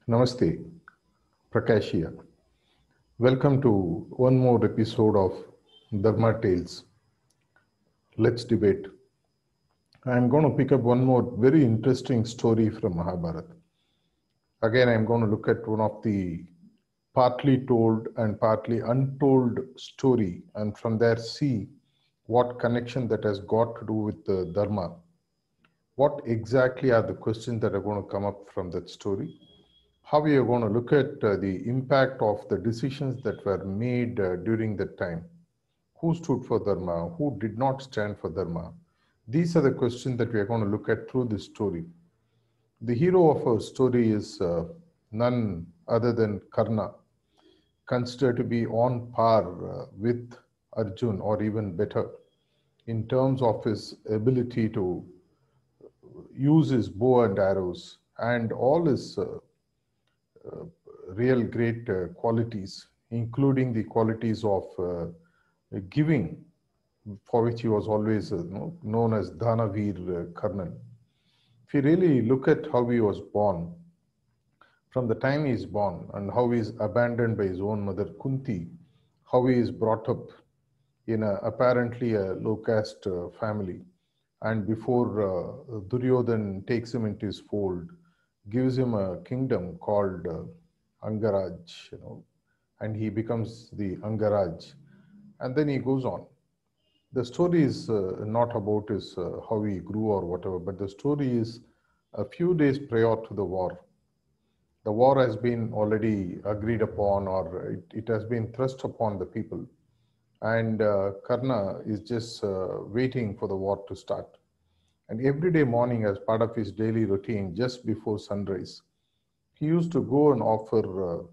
Namaste, Prakash here. Welcome to one more episode of Dharma Tales. Let's debate. I'm going to pick up one more very interesting story from Mahabharata. Again, I'm going to look at one of the partly told and partly untold story, and from there see what connection that has got to do with the Dharma. What exactly are the questions that are going to come up from that story? How we are going to look at the impact of the decisions that were made during that time. Who stood for Dharma? Who did not stand for Dharma? These are the questions that we are going to look at through this story. The hero of our story is none other than Karna, considered to be on par with Arjun or even better in terms of his ability to use his bow and arrows and all his real great qualities, including the qualities of giving, for which he was always known as Dhanavir Karnan. If you really look at how he was born, from the time he is born and how he is abandoned by his own mother Kunti, how he is brought up in apparently a low caste family, and before Duryodhan takes him into his fold, gives him a kingdom called Angaraj, and he becomes the Angaraj, and then he goes on. The story is not about his how he grew or whatever, but the story is a few days prior to the war. The war has been already agreed upon, or it has been thrust upon the people, and Karna is just waiting for the war to start. And every day morning, as part of his daily routine, just before sunrise, he used to go and offer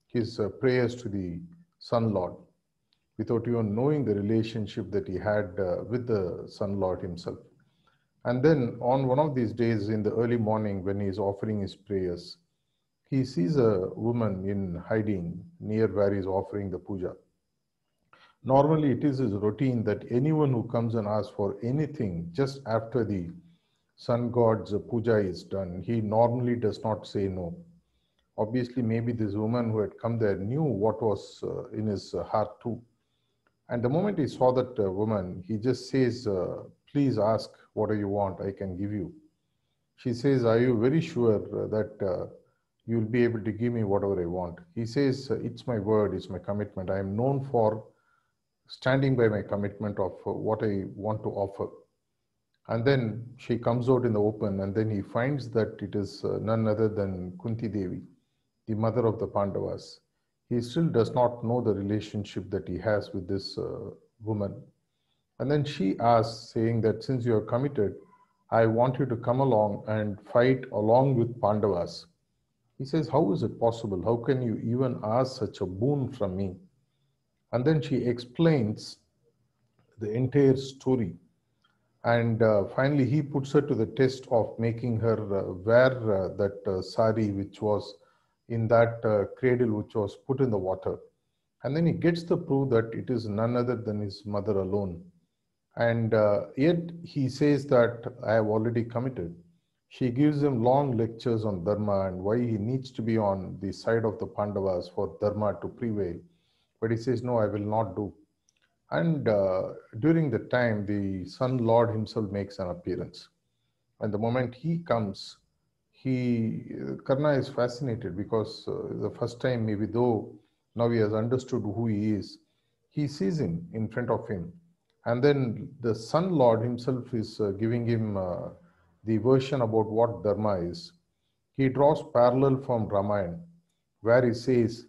his prayers to the Sun Lord without even knowing the relationship that he had with the Sun Lord himself. And then on one of these days in the early morning, when he is offering his prayers, he sees a woman in hiding near where he is offering the puja. Normally, it is his routine that anyone who comes and asks for anything just after the sun god's puja is done, he normally does not say no. Obviously, maybe this woman who had come there knew what was in his heart too. And the moment he saw that woman, he just says, please ask whatever you want, I can give you. She says, are you very sure that you'll be able to give me whatever I want? He says, it's my word, it's my commitment. I am known for standing by my commitment of what I want to offer. And then she comes out in the open, and then he finds that it is none other than Kunti Devi, the mother of the Pandavas. He still does not know the relationship that he has with this woman. And then she asks, saying that since you are committed, I want you to come along and fight along with Pandavas. He says, how is it possible? How can you even ask such a boon from me? And then she explains the entire story. And finally, he puts her to the test of making her wear that sari, which was in that cradle, which was put in the water. And then he gets the proof that it is none other than his mother alone. And yet he says that I have already committed. She gives him long lectures on Dharma and why he needs to be on the side of the Pandavas for Dharma to prevail. But he says, no, I will not do. And during the time, the Sun Lord himself makes an appearance. And the moment he comes, Karna is fascinated because the first time, maybe though now he has understood who he is, he sees him in front of him. And then the Sun Lord himself is giving him the version about what Dharma is. He draws parallel from Ramayana, where he says,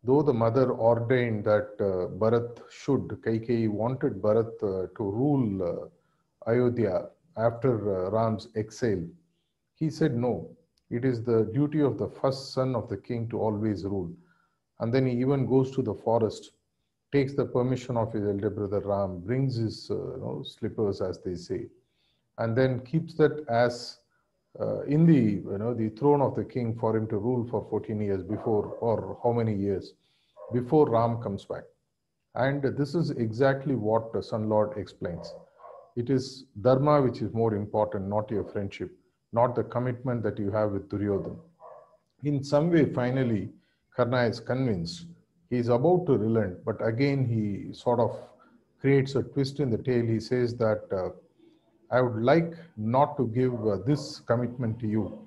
though the mother ordained that Bharat should, Kaikeyi wanted Bharat to rule Ayodhya after Ram's exile, he said no. It is the duty of the first son of the king to always rule. And then he even goes to the forest, takes the permission of his elder brother Ram, brings his slippers, as they say, and then keeps that as in the throne of the king for him to rule for 14 years before, or how many years before Ram comes back. And this is exactly what the Sun Lord explains. It is Dharma which is more important, not your friendship, not the commitment that you have with Duryodhan. In some way, finally, Karna is convinced. He is about to relent, but again he sort of creates a twist in the tale. He says that I would like not to give this commitment to you.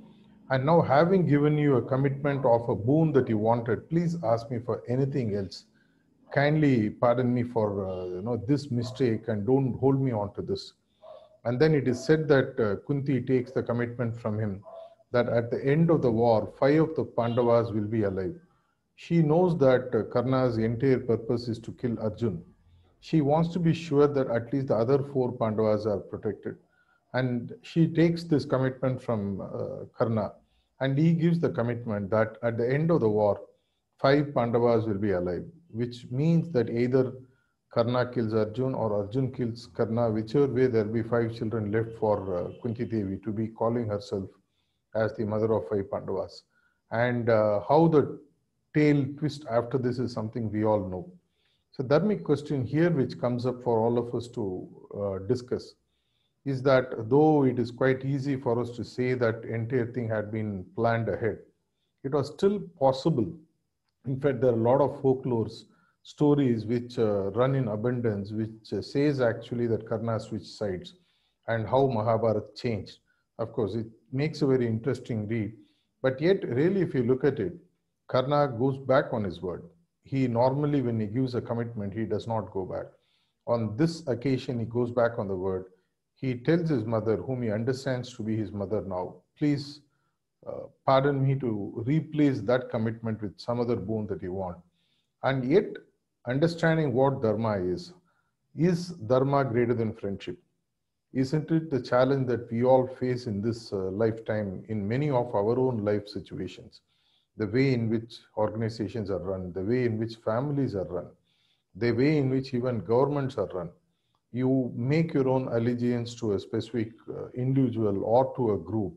And now, having given you a commitment of a boon that you wanted, please ask me for anything else. Kindly pardon me for this mistake and don't hold me on to this. And then it is said that Kunti takes the commitment from him that at the end of the war, five of the Pandavas will be alive. She knows that Karna's entire purpose is to kill Arjun. She wants to be sure that at least the other four Pandavas are protected. And she takes this commitment from Karna. And he gives the commitment that at the end of the war, five Pandavas will be alive, which means that either Karna kills Arjun or Arjun kills Karna, whichever way there will be five children left for Kunti Devi to be calling herself as the mother of five Pandavas. And how the tale twist after this is something we all know. So dharmic question here which comes up for all of us to discuss is that though it is quite easy for us to say that entire thing had been planned ahead, it was still possible. In fact, there are a lot of folklores, stories which run in abundance, which says actually that Karna switched sides and how Mahabharata changed. Of course, it makes a very interesting read. But yet, really, if you look at it, Karna goes back on his word. He normally, when he gives a commitment, he does not go back. On this occasion, he goes back on the word. He tells his mother, whom he understands to be his mother now, please pardon me to replace that commitment with some other boon that you want. And yet, understanding what dharma is dharma greater than friendship? Isn't it the challenge that we all face in this lifetime in many of our own life situations? The way in which organizations are run, the way in which families are run, the way in which even governments are run. You make your own allegiance to a specific individual or to a group.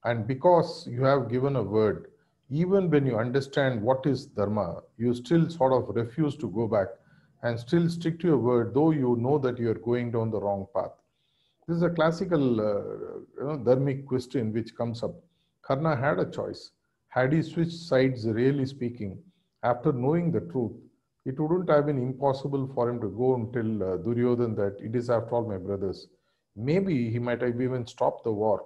And because you have given a word, even when you understand what is dharma, you still sort of refuse to go back and still stick to your word, though you know that you are going down the wrong path. This is a classical dharmic question which comes up. Karna had a choice. Had he switched sides, really speaking, after knowing the truth, it wouldn't have been impossible for him to go and tell Duryodhan that it is after all my brothers. Maybe he might have even stopped the war.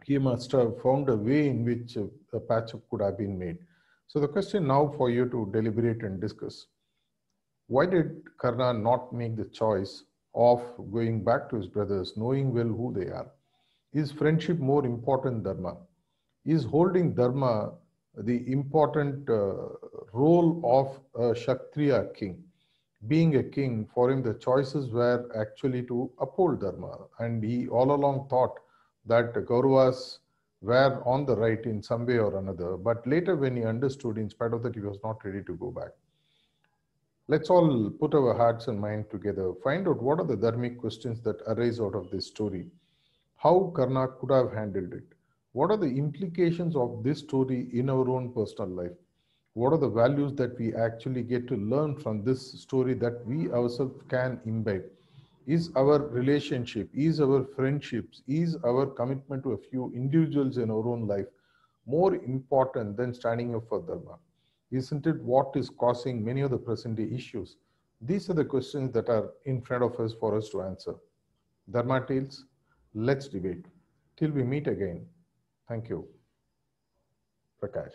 He must have found a way in which a patch-up could have been made. So the question now for you to deliberate and discuss. Why did Karna not make the choice of going back to his brothers, knowing well who they are? Is friendship more important than dharma? Is holding dharma the important role of a Kshatriya king? Being a king, for him the choices were actually to uphold dharma. And he all along thought that Kauravas were on the right in some way or another. But later when he understood, in spite of that, he was not ready to go back. Let's all put our hearts and mind together, find out what are the dharmic questions that arise out of this story. How Karna could have handled it. What are the implications of this story in our own personal life? What are the values that we actually get to learn from this story that we ourselves can imbibe? Is our relationship, is our friendships, is our commitment to a few individuals in our own life more important than standing up for dharma? Isn't it what is causing many of the present day issues? These are the questions that are in front of us for us to answer. Dharma Tales, let's debate. Till we meet again. Thank you. Prakash.